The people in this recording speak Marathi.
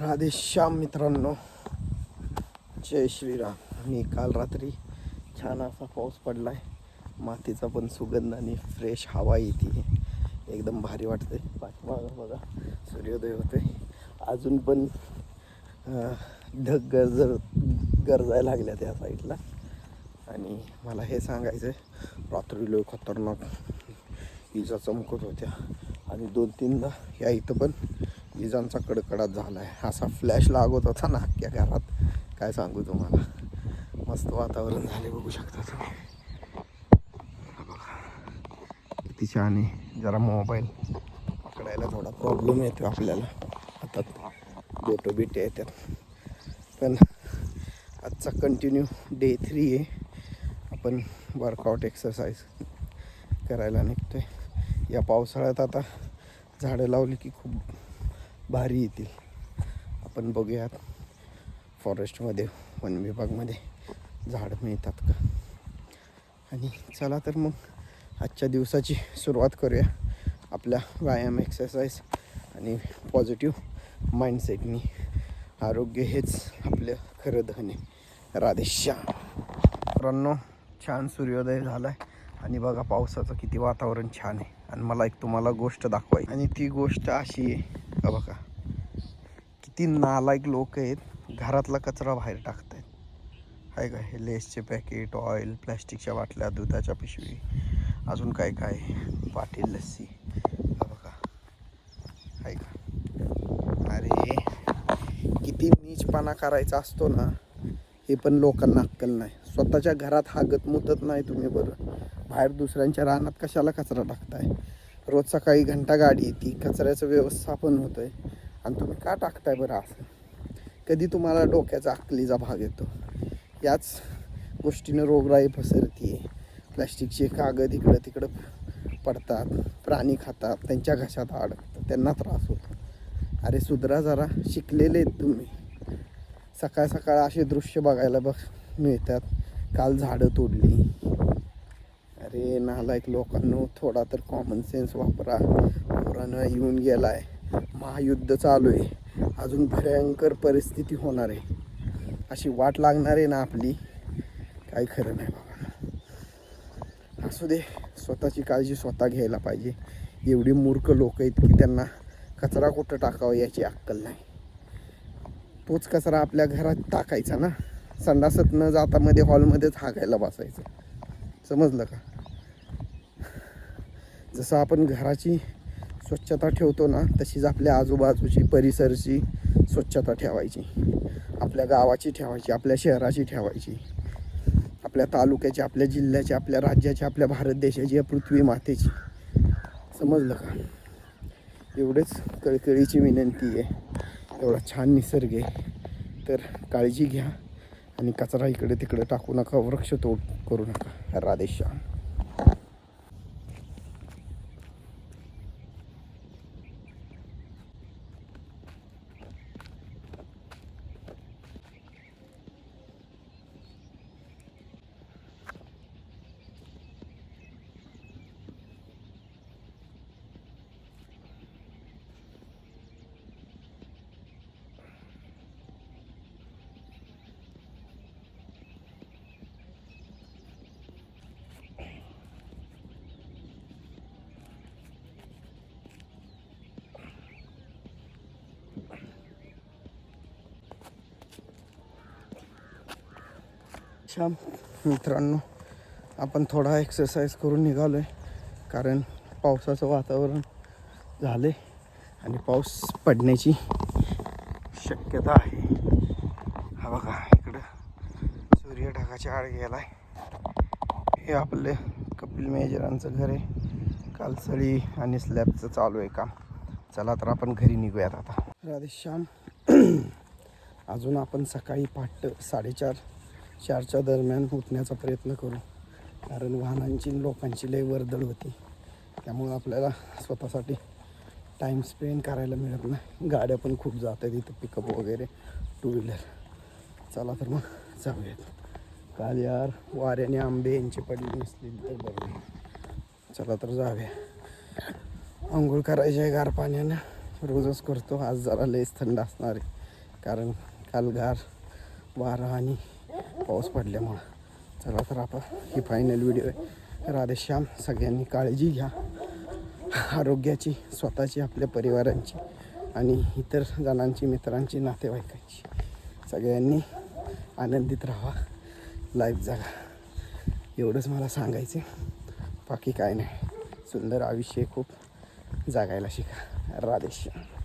राधेश्याम मित्रांनो, जय श्रीराम. मी काल रात्री छान असा पाऊस पडलाय, मातीचा पण सुगंध आणि फ्रेश हवा येते, एकदम भारी वाटते. पाठीमागं बघा सूर्योदय होते. अजून पण ढग गरजायला लागल्या त्या साईडला. आणि मला हे सांगायचं आहे, रात्री लय खतरनाक विजा चमकत होत्या आणि 2-3दा या इथं पण विजांचा कडकडाट झाला आहे. असा फ्लॅश लागत होता ना अख्ख्या घरात, काय सांगू तुम्हाला. मस्त वातावरण झाले, बघू शकता तुम्ही. बघा किती छान आहे. जरा मोबाईल पकडायला थोडा प्रॉब्लेम येतो आपल्याला, हातात बोटं बिटे येतात. पण आजचा कंटिन्यू डे 3 आहे. आपण वर्कआउट एक्सरसाइज करायला निघतोय. या पावसाळ्यात आता झाडं लावली की खूप भारी येतील. आपण बघूयात फॉरेस्टमध्ये, वन विभागमध्ये झाडं मिळतात का. आणि चला तर मग आजच्या दिवसाची सुरुवात करूया आपल्या व्यायाम, एक्सरसाइज आणि पॉझिटिव्ह माइंडसेटनी. आरोग्य हेच आपलं खरं धन आहे. राधेश्याम मित्रांनो, छान सूर्योदय झाला आहे आणि बघा पावसाचं किती वातावरण छान आहे. आणि मला एक तुम्हाला गोष्ट दाखवायची, आणि ती गोष्ट अशी आहे, बघा किती नालायक लोक आहेत, घरातला कचरा बाहेर टाकत आहेत. आहे का, हे लेसचे पॅकेट, ऑइल, प्लॅस्टिकच्या बाटल्या, दुधाच्या पिशवी, अजून काय काय, पाटील लस्सी, बघा आहे का. अरे किती नीचपणा करायचा असतो ना, हे पण लोकांना अक्कल नाही. स्वतःच्या घरात हागत मुतत नाही तुम्ही, बरं बाहेर दुसऱ्यांच्या रानात कशाला कचरा टाकताय. रोज सकाळी घंटा गाडी येते, कचऱ्याचं व्यवस्थापन होतं आहे, आणि तुम्ही का टाकताय बरं असं. कधी तुम्हाला डोक्याचा अक्कलीचा भाग येतो. याच गोष्टीनं रोगराई पसरती आहे. प्लॅस्टिकचे कागद इकडं तिकडं पडतात, प्राणी खातात, त्यांच्या घशात अडकतं, त्यांना त्रास होतो. अरे सुधरा जरा, शिकलेले आहेत तुम्ही. सकाळ सकाळ असे दृश्य बघायला मिळतात. काल झाडं तोडली. अरे नालायक लोकांनो, थोडा तर कॉमन सेन्स वापरा. कोरोना येऊन गेलाय, महायुद्ध चालू आहे, अजून भयंकर परिस्थिती होणार आहे, अशी वाट लागणार आहे ना आपली, काही खरं नाही बाबा. असू दे, स्वतःची काळजी स्वतः घ्यायला पाहिजे. एवढी मूर्ख लोक आहेत की त्यांना कचरा कुठं टाकावं याची अक्कल नाही. तोच कचरा आपल्या घरात टाकायचा ना, संडासात न जाता मध्ये हॉलमध्येच हागायला बसायचं, समजलं का. जसं आपण घराची स्वच्छता ठेवतो ना, तशीच आपल्या आजूबाजूची परिसरची स्वच्छता ठेवायची. आपल्या गावाची ठेवायची, आपल्या शहराची ठेवायची, आपल्या तालुक्याची, आपल्या जिल्ह्याची, आपल्या राज्याची, आपल्या भारत देशाची, या पृथ्वी मातेची, समजलं का. एवढेच कळकळीची विनंती आहे. एवढा छान निसर्ग आहे, तर काळजी घ्या आणि कचरा इकडे तिकडे टाकू नका, वृक्षतोड करू नका. राधेश्याम. श्याम मित्रांनो, आपण थोडा एक्सरसाइज करून निघालो आहे, कारण पावसाचं वातावरण झालं आहे आणि पाऊस पडण्याची शक्यता आहे. हा बघा इकडं सूर्य ढगाच्या आड गेला आहे. हे आपले कपिल मेजरांचं घर आहे. कालसळी आणि स्लॅबचं चालू आहे काम. चला तर आपण घरी निघूयात आता. राधेश्याम. अजून आपण सकाळी पहाटे 4:30-4च्या दरम्यान उठण्याचा प्रयत्न करू, कारण वाहनांची लोकांची लई वर्दळ होती. त्यामुळं आपल्याला स्वतःसाठी टाईम स्पेंड करायला मिळत नाही. गाड्या पण खूप जात आहेत इथं, पिकअप वगैरे, टू व्हीलर. चला तर मग जाऊयात. काल यार वाऱ्याने आंबे यांची पडली नसली तर बरं. चला तर जाऊया. आंघोळ करायची आहे गार पाण्यानं, रोजच करतो, आज जरा लईच थंड असणार आहे. कारण काल गार वारा आणि पाऊस पडल्यामुळं. चला तर आपण ही फायनल व्हिडिओ आहे. राधेश्याम. सगळ्यांनी काळजी घ्या आरोग्याची, स्वतःची, आपल्या परिवारांची आणि इतर जणांची, मित्रांची, नातेवाईकांची. सगळ्यांनी आनंदित राहा, लाईफ जगा, एवढंच मला सांगायचं आहे. बाकी काय नाही. सुंदर आयुष्य खूप जगायला शिका. राधेश्याम.